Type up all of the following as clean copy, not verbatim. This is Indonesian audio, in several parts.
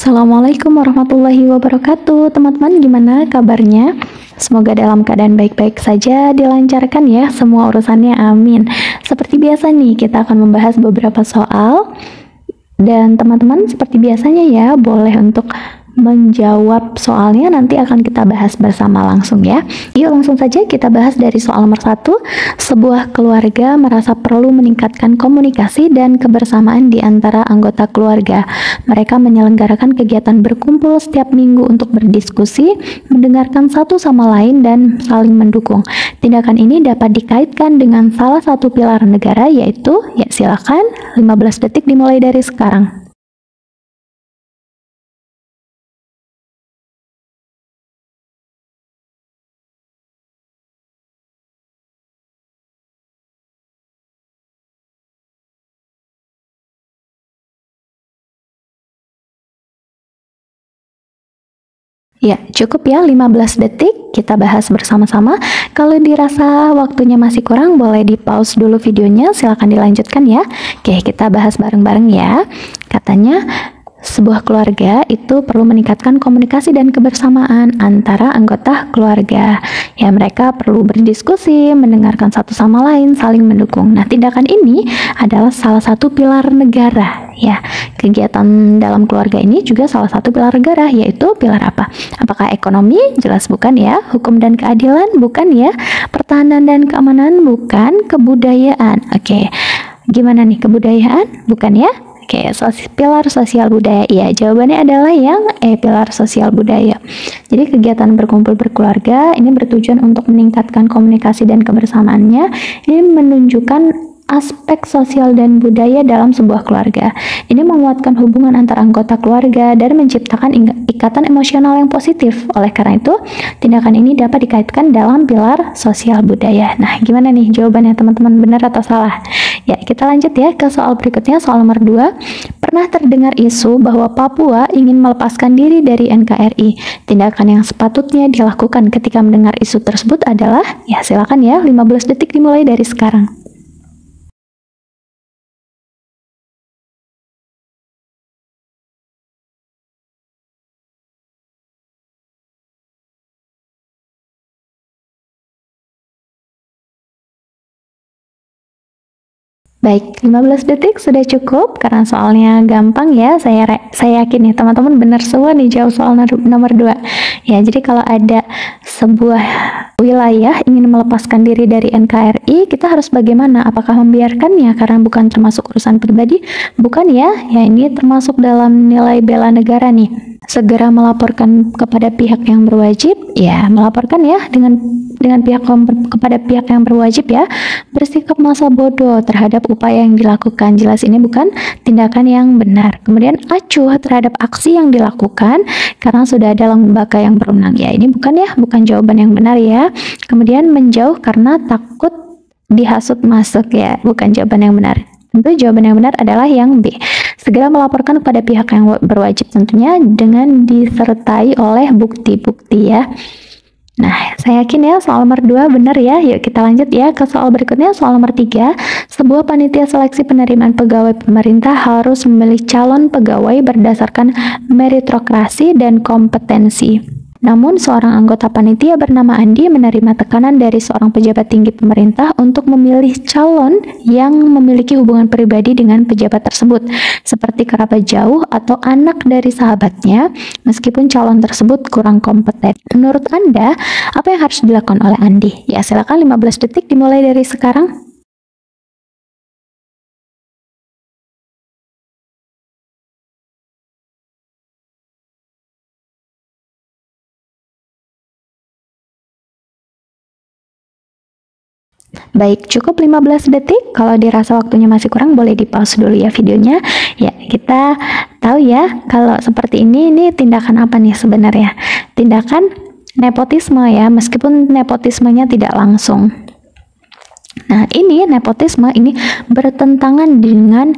Assalamualaikum warahmatullahi wabarakatuh. Teman-teman, gimana kabarnya? Semoga dalam keadaan baik-baik saja, dilancarkan ya semua urusannya, amin. Seperti biasa nih, kita akan membahas beberapa soal. Dan teman-teman seperti biasanya ya, boleh untuk menjawab soalnya nanti akan kita bahas bersama langsung ya. Yuk langsung saja kita bahas dari soal nomor 1. Sebuah keluarga merasa perlu meningkatkan komunikasi dan kebersamaan di antara anggota keluarga. Mereka menyelenggarakan kegiatan berkumpul setiap minggu untuk berdiskusi, mendengarkan satu sama lain dan saling mendukung. Tindakan ini dapat dikaitkan dengan salah satu pilar negara, yaitu, ya silakan 15 detik dimulai dari sekarang. Ya, cukup ya 15 detik, kita bahas bersama-sama. Kalau dirasa waktunya masih kurang, boleh di pause dulu videonya, silahkan dilanjutkan ya. Oke, kita bahas bareng-bareng ya. Katanya, sebuah keluarga itu perlu meningkatkan komunikasi dan kebersamaan antara anggota keluarga. Ya, mereka perlu berdiskusi, mendengarkan satu sama lain, saling mendukung. Nah, tindakan ini adalah salah satu pilar negara. Ya, kegiatan dalam keluarga ini juga salah satu pilar negara, yaitu pilar apa? Apakah ekonomi? Jelas bukan ya. Hukum dan keadilan? Bukan ya. Pertahanan dan keamanan? Bukan. Kebudayaan? Oke, gimana nih kebudayaan? Bukan ya. Oke, pilar sosial budaya. Ya, jawabannya adalah yang pilar sosial budaya. Jadi kegiatan berkumpul berkeluarga ini bertujuan untuk meningkatkan komunikasi dan kebersamaannya. Ini menunjukkan aspek sosial dan budaya dalam sebuah keluarga. Ini menguatkan hubungan antar anggota keluarga dan menciptakan ikatan emosional yang positif. Oleh karena itu, tindakan ini dapat dikaitkan dalam pilar sosial budaya. Nah, gimana nih jawabannya teman-teman, benar atau salah? Ya, kita lanjut ya ke soal berikutnya, soal nomor 2. Pernah terdengar isu bahwa Papua ingin melepaskan diri dari NKRI. Tindakan yang sepatutnya dilakukan ketika mendengar isu tersebut adalah, ya silakan ya, 15 detik dimulai dari sekarang. Baik, 15 detik sudah cukup karena soalnya gampang ya. Saya yakin nih teman-teman benar semua nih jawab soal nomor 2. Ya, jadi kalau ada sebuah wilayah ingin melepaskan diri dari NKRI, kita harus bagaimana? Apakah membiarkannya karena bukan termasuk urusan pribadi? Bukan ya. Ya, ini termasuk dalam nilai bela negara nih. Segera melaporkan kepada pihak yang berwajib, ya melaporkan ya dengan kepada pihak yang berwajib ya. Bersikap masa bodoh terhadap upaya yang dilakukan, jelas ini bukan tindakan yang benar. Kemudian acuh terhadap aksi yang dilakukan karena sudah ada lembaga yang berwenang, ya ini bukan ya, bukan jawaban yang benar ya. Kemudian menjauh karena takut dihasut masuk, ya bukan jawaban yang benar. Tentu jawaban yang benar adalah yang B. Segera melaporkan kepada pihak yang berwajib, tentunya dengan disertai oleh bukti-bukti ya. Nah, saya yakin ya soal nomor 2 benar ya. Yuk kita lanjut ya ke soal berikutnya, soal nomor 3. Sebuah panitia seleksi penerimaan pegawai pemerintah harus memilih calon pegawai berdasarkan meritokrasi dan kompetensi. Namun, seorang anggota panitia bernama Andi menerima tekanan dari seorang pejabat tinggi pemerintah untuk memilih calon yang memiliki hubungan pribadi dengan pejabat tersebut, seperti kerabat jauh atau anak dari sahabatnya, meskipun calon tersebut kurang kompeten. Menurut Anda, apa yang harus dilakukan oleh Andi? Ya, silakan 15 detik dimulai dari sekarang. Baik, cukup 15 detik. Kalau dirasa waktunya masih kurang, boleh di pause dulu ya videonya. Ya, kita tahu ya, kalau seperti ini tindakan apa nih sebenarnya? Tindakan nepotisme ya, meskipun nepotismenya tidak langsung. Nah, ini nepotisme ini bertentangan dengan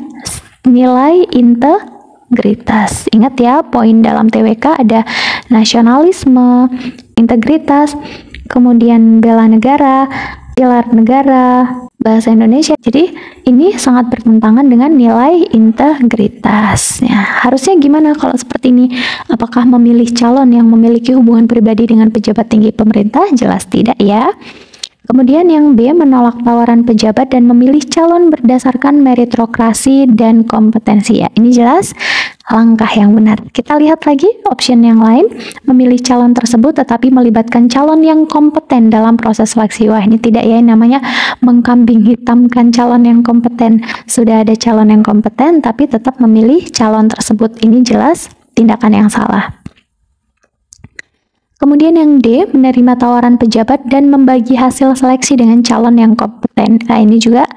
nilai integritas. Ingat ya, poin dalam TWK ada nasionalisme, integritas, kemudian bela negara, pilar negara, bahasa Indonesia. Jadi ini sangat bertentangan dengan nilai integritas. Ya, harusnya gimana kalau seperti ini? Apakah memilih calon yang memiliki hubungan pribadi dengan pejabat tinggi pemerintah? Jelas tidak ya. Kemudian yang B, menolak tawaran pejabat dan memilih calon berdasarkan meritokrasi dan kompetensi. Ya, ini jelas langkah yang benar. Kita lihat lagi option yang lain, memilih calon tersebut tetapi melibatkan calon yang kompeten dalam proses seleksi. Wah, ini tidak ya, namanya mengkambing hitamkan calon yang kompeten. Sudah ada calon yang kompeten tapi tetap memilih calon tersebut. Ini jelas tindakan yang salah. Kemudian yang D, menerima tawaran pejabat dan membagi hasil seleksi dengan calon yang kompeten. Nah, ini juga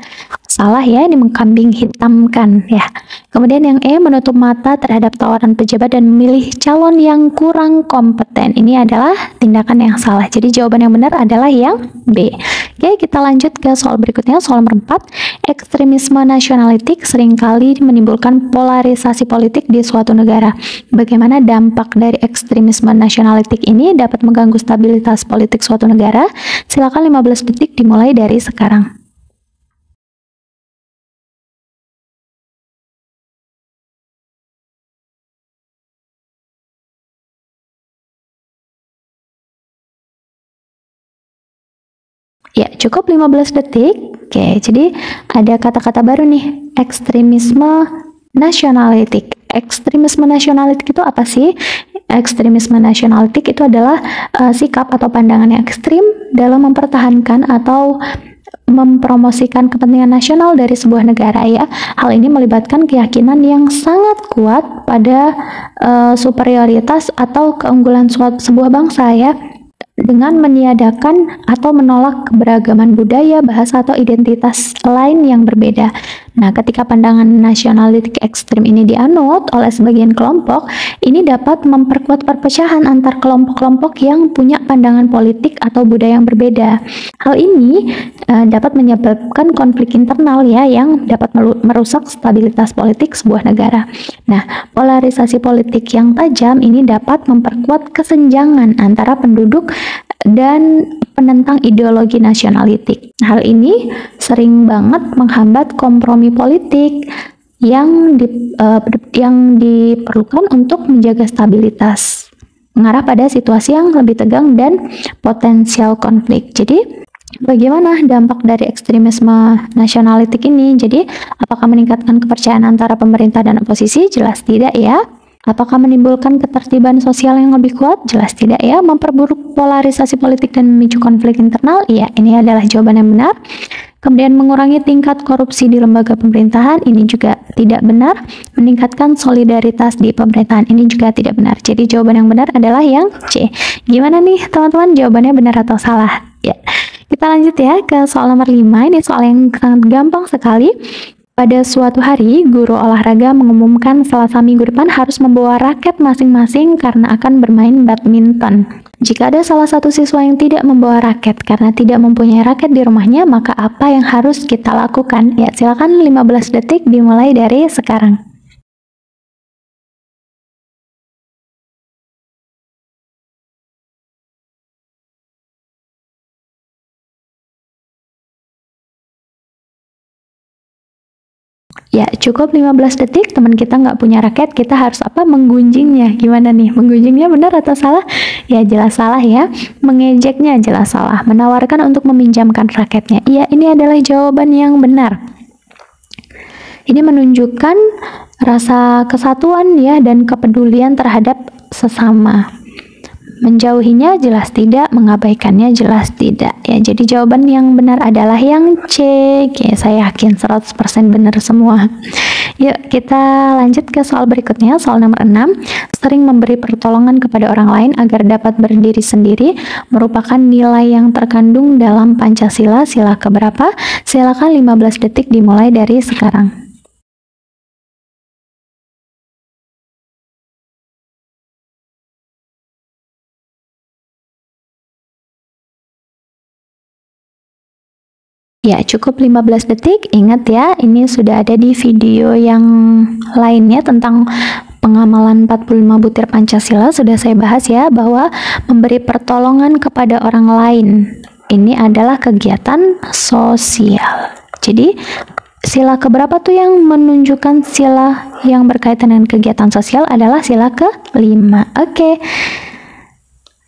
salah ya, ini mengkambing hitamkan ya. Kemudian yang E, menutup mata terhadap tawaran pejabat dan memilih calon yang kurang kompeten. Ini adalah tindakan yang salah. Jadi jawaban yang benar adalah yang B. Oke, kita lanjut ke soal berikutnya, soal nomor 4. Ekstremisme nasionalitik seringkali menimbulkan polarisasi politik di suatu negara. Bagaimana dampak dari ekstremisme nasionalitik ini dapat mengganggu stabilitas politik suatu negara? Silakan 15 detik dimulai dari sekarang. Ya, cukup 15 detik. Oke, jadi ada kata-kata baru nih, ekstremisme nasionalitik. Ekstremisme nasionalitik itu apa sih? Ekstremisme nasionalitik itu adalah sikap atau pandangan yang ekstrim dalam mempertahankan atau mempromosikan kepentingan nasional dari sebuah negara ya. Hal ini melibatkan keyakinan yang sangat kuat pada superioritas atau keunggulan sebuah bangsa ya, dengan meniadakan atau menolak keberagaman budaya, bahasa, atau identitas lain yang berbeda. Nah, ketika pandangan nasionalistik ekstrim ini dianut oleh sebagian kelompok, ini dapat memperkuat perpecahan antar kelompok-kelompok yang punya pandangan politik atau budaya yang berbeda. Hal ini dapat menyebabkan konflik internal ya, yang dapat merusak stabilitas politik sebuah negara. Nah, polarisasi politik yang tajam ini dapat memperkuat kesenjangan antara penduduk dan penentang ideologi nasionalitik. Hal ini sering banget menghambat kompromi politik yang diperlukan untuk menjaga stabilitas, mengarah pada situasi yang lebih tegang dan potensial konflik. Jadi, bagaimana dampak dari ekstremisme nasionalitik ini? Jadi, apakah meningkatkan kepercayaan antara pemerintah dan oposisi? Jelas tidak ya. Apakah menimbulkan ketertiban sosial yang lebih kuat? Jelas tidak ya. Memperburuk polarisasi politik dan memicu konflik internal? Iya, ini adalah jawaban yang benar. Kemudian mengurangi tingkat korupsi di lembaga pemerintahan? Ini juga tidak benar. Meningkatkan solidaritas di pemerintahan? Ini juga tidak benar. Jadi jawaban yang benar adalah yang C. Gimana nih teman-teman, jawabannya benar atau salah? Ya. Kita lanjut ya ke soal nomor 5. Ini soal yang sangat gampang sekali. Pada suatu hari, guru olahraga mengumumkan Selasa minggu depan harus membawa raket masing-masing karena akan bermain badminton. Jika ada salah satu siswa yang tidak membawa raket karena tidak mempunyai raket di rumahnya, maka apa yang harus kita lakukan? Ya, silakan 15 detik dimulai dari sekarang. Ya, cukup 15 detik, teman kita nggak punya raket, kita harus apa? Menggunjingnya. Gimana nih? Menggunjingnya benar atau salah? Ya, jelas salah ya. Mengejeknya jelas salah. Menawarkan untuk meminjamkan raketnya. Iya, ini adalah jawaban yang benar. Ini menunjukkan rasa kesatuan ya dan kepedulian terhadap sesama. Menjauhinya jelas tidak, mengabaikannya jelas tidak. Ya, jadi jawaban yang benar adalah yang C. Oke, saya yakin 100% benar semua. Yuk, kita lanjut ke soal berikutnya, soal nomor 6. Sering memberi pertolongan kepada orang lain agar dapat berdiri sendiri merupakan nilai yang terkandung dalam Pancasila. Sila keberapa? Silakan 15 detik dimulai dari sekarang. Ya, cukup 15 detik. Ingat ya, ini sudah ada di video yang lainnya tentang pengamalan 45 butir Pancasila. Sudah saya bahas ya, bahwa memberi pertolongan kepada orang lain ini adalah kegiatan sosial. Jadi sila keberapa tuh yang menunjukkan sila yang berkaitan dengan kegiatan sosial adalah sila ke-5. Oke.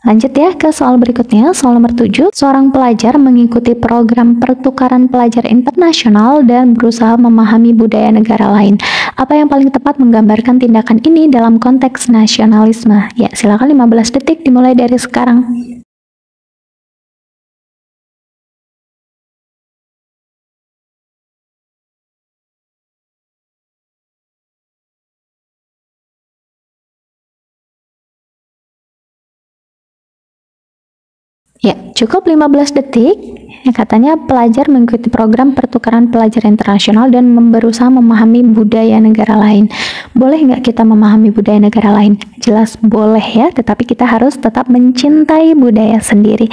Lanjut ya ke soal berikutnya, soal nomor 7. Seorang pelajar mengikuti program pertukaran pelajar internasional dan berusaha memahami budaya negara lain. Apa yang paling tepat menggambarkan tindakan ini dalam konteks nasionalisme? Ya, silakan 15 detik dimulai dari sekarang. Ya, cukup 15 detik. Ya, katanya pelajar mengikuti program pertukaran pelajar internasional dan berusaha memahami budaya negara lain. Boleh nggak kita memahami budaya negara lain? Jelas boleh ya, tetapi kita harus tetap mencintai budaya sendiri.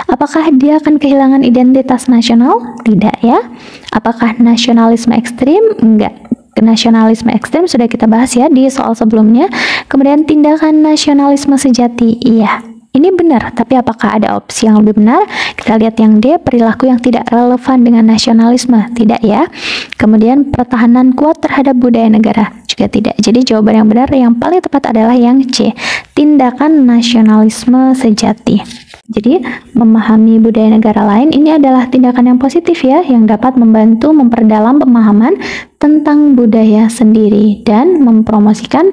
Apakah dia akan kehilangan identitas nasional? Tidak ya. Apakah nasionalisme ekstrim? Enggak. Nasionalisme ekstrim sudah kita bahas ya di soal sebelumnya. Kemudian tindakan nasionalisme sejati, iya. Ini benar, tapi apakah ada opsi yang lebih benar? Kita lihat yang D, perilaku yang tidak relevan dengan nasionalisme. Tidak ya. Kemudian pertahanan kuat terhadap budaya negara. Juga tidak. Jadi jawaban yang benar yang paling tepat adalah yang C, tindakan nasionalisme sejati. Jadi memahami budaya negara lain ini adalah tindakan yang positif ya, yang dapat membantu memperdalam pemahaman tentang budaya sendiri dan mempromosikan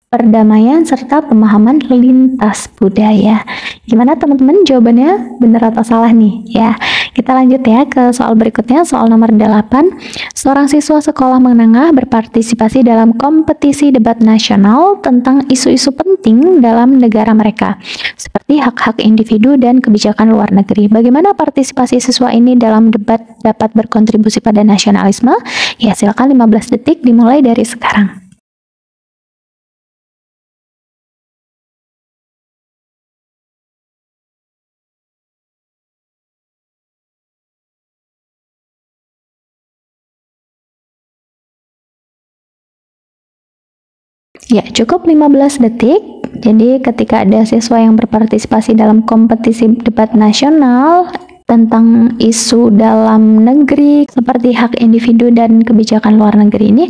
perdamaian serta pemahaman lintas budaya. Gimana teman-teman, jawabannya benar atau salah nih? Ya, kita lanjut ya ke soal berikutnya, soal nomor 8. Seorang siswa sekolah menengah berpartisipasi dalam kompetisi debat nasional tentang isu-isu penting dalam negara mereka, seperti hak-hak individu dan kebijakan luar negeri. Bagaimana partisipasi siswa ini dalam debat dapat berkontribusi pada nasionalisme? Ya, silakan 15 detik dimulai dari sekarang. Ya, cukup 15 detik. Jadi ketika ada siswa yang berpartisipasi dalam kompetisi debat nasional tentang isu dalam negeri seperti hak individu dan kebijakan luar negeri ini,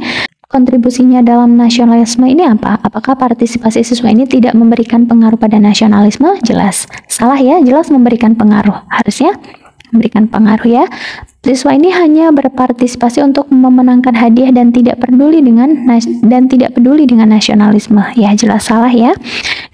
kontribusinya dalam nasionalisme ini apa? Apakah partisipasi siswa ini tidak memberikan pengaruh pada nasionalisme? Jelas. Salah ya, jelas memberikan pengaruh. Harusnya memberikan pengaruh ya. Siswa ini hanya berpartisipasi untuk memenangkan hadiah dan tidak peduli dengan nasionalisme. Ya, jelas salah ya.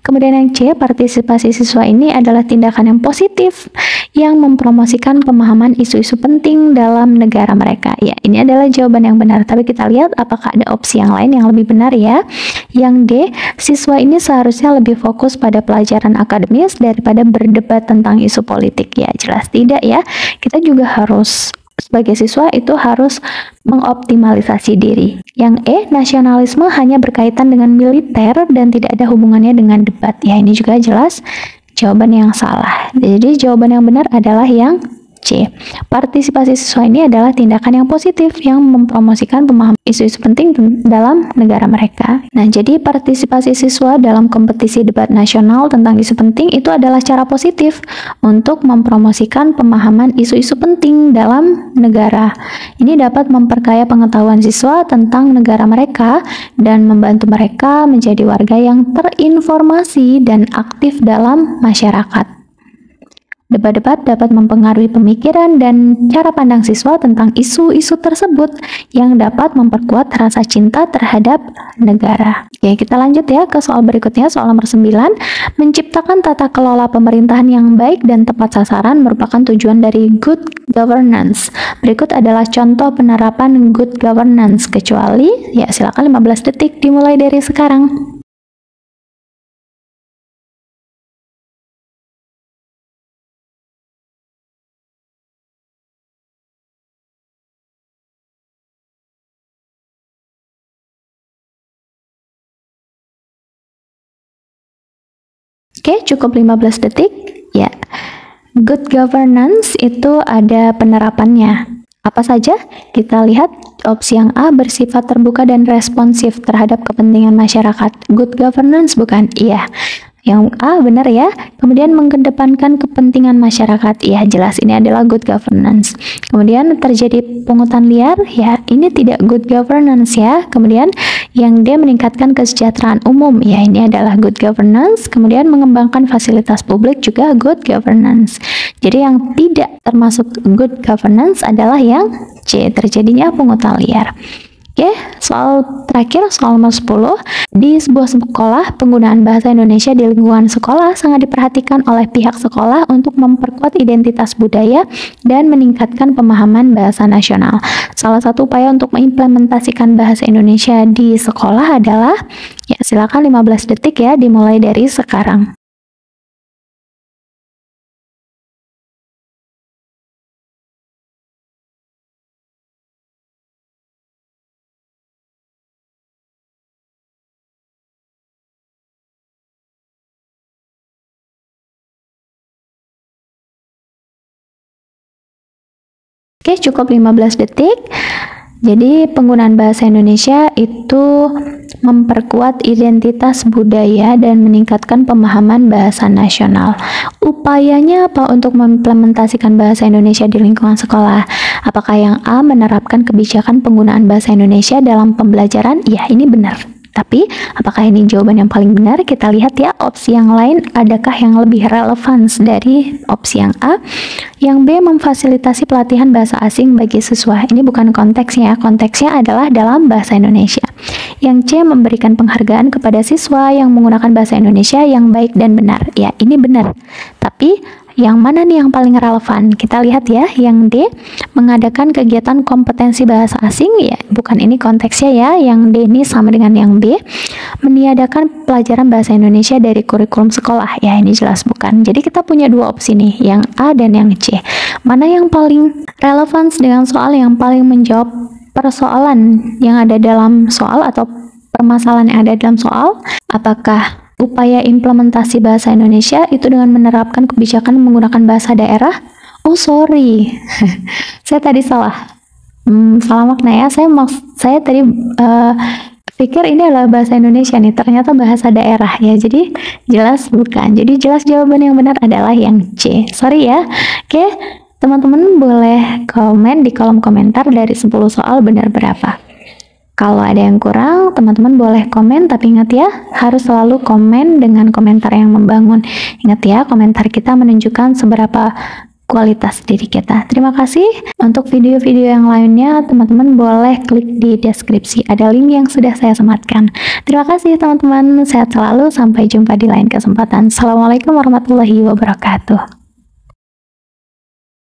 Kemudian yang C, partisipasi siswa ini adalah tindakan yang positif yang mempromosikan pemahaman isu-isu penting dalam negara mereka. Ya, ini adalah jawaban yang benar. Tapi kita lihat apakah ada opsi yang lain yang lebih benar ya. Yang D, siswa ini seharusnya lebih fokus pada pelajaran akademis daripada berdebat tentang isu politik. Ya, jelas tidak ya. Kita juga harus sebagai siswa itu harus mengoptimalisasi diri. Yang E, nasionalisme hanya berkaitan dengan militer dan tidak ada hubungannya dengan debat. Ya, ini juga jelas jawaban yang salah. Jadi jawaban yang benar adalah yang C. Partisipasi siswa ini adalah tindakan yang positif yang mempromosikan pemahaman isu-isu penting dalam negara mereka. Nah, jadi partisipasi siswa dalam kompetisi debat nasional tentang isu penting itu adalah cara positif untuk mempromosikan pemahaman isu-isu penting dalam negara. Ini dapat memperkaya pengetahuan siswa tentang negara mereka dan membantu mereka menjadi warga yang terinformasi dan aktif dalam masyarakat. Debat-debat dapat mempengaruhi pemikiran dan cara pandang siswa tentang isu-isu tersebut yang dapat memperkuat rasa cinta terhadap negara. Oke, kita lanjut ya ke soal berikutnya, soal nomor 9. Menciptakan tata kelola pemerintahan yang baik dan tepat sasaran merupakan tujuan dari good governance. Berikut adalah contoh penerapan good governance, kecuali, ya silakan 15 detik dimulai dari sekarang. Oke, cukup 15 detik. Ya. Good governance itu ada penerapannya. Apa saja? Kita lihat opsi yang A, bersifat terbuka dan responsif terhadap kepentingan masyarakat. Good governance bukan? Iya. Yang A benar ya. Kemudian mengedepankan kepentingan masyarakat. Ya, jelas ini adalah good governance. Kemudian terjadi pungutan liar, ya ini tidak good governance ya. Kemudian yang D meningkatkan kesejahteraan umum. Ya, ini adalah good governance. Kemudian mengembangkan fasilitas publik juga good governance. Jadi yang tidak termasuk good governance adalah yang C, terjadinya pungutan liar. Oke, soal terakhir, soal nomor 10. Di sebuah sekolah, penggunaan bahasa Indonesia di lingkungan sekolah sangat diperhatikan oleh pihak sekolah untuk memperkuat identitas budaya dan meningkatkan pemahaman bahasa nasional. Salah satu upaya untuk mengimplementasikan bahasa Indonesia di sekolah adalah, ya silakan 15 detik ya, dimulai dari sekarang. Oke, cukup 15 detik. Jadi penggunaan bahasa Indonesia itu memperkuat identitas budaya dan meningkatkan pemahaman bahasa nasional. Upayanya apa untuk mengimplementasikan bahasa Indonesia di lingkungan sekolah? Apakah yang A menerapkan kebijakan penggunaan bahasa Indonesia dalam pembelajaran? Ya, ini benar. Tapi, apakah ini jawaban yang paling benar? Kita lihat ya opsi yang lain, adakah yang lebih relevan dari opsi yang A? Yang B memfasilitasi pelatihan bahasa asing bagi siswa. Ini bukan konteksnya, konteksnya adalah dalam bahasa Indonesia. Yang C memberikan penghargaan kepada siswa yang menggunakan bahasa Indonesia yang baik dan benar. Ya, ini benar. Tapi, yang mana nih yang paling relevan? Kita lihat ya, yang D mengadakan kegiatan kompetensi bahasa asing, ya bukan ini konteksnya ya, yang D ini sama dengan yang B. Meniadakan pelajaran bahasa Indonesia dari kurikulum sekolah, ya ini jelas bukan. Jadi kita punya dua opsi nih, yang A dan yang C. Mana yang paling relevan dengan soal, yang paling menjawab persoalan yang ada dalam soal atau permasalahan yang ada dalam soal? Apakah upaya implementasi bahasa Indonesia itu dengan menerapkan kebijakan menggunakan bahasa daerah? Oh sorry, saya tadi salah makna ya. Saya tadi pikir ini adalah bahasa Indonesia nih, ternyata bahasa daerah ya. Jadi jelas bukan. Jadi jelas jawaban yang benar adalah yang C. Sorry ya. Oke, teman-teman boleh komen di kolom komentar dari 10 soal benar berapa. Kalau ada yang kurang, teman-teman boleh komen, tapi ingat ya, harus selalu komen dengan komentar yang membangun. Ingat ya, komentar kita menunjukkan seberapa kualitas diri kita. Terima kasih. Untuk video-video yang lainnya, teman-teman boleh klik di deskripsi. Ada link yang sudah saya sematkan. Terima kasih teman-teman. Sehat selalu. Sampai jumpa di lain kesempatan. Assalamualaikum warahmatullahi wabarakatuh.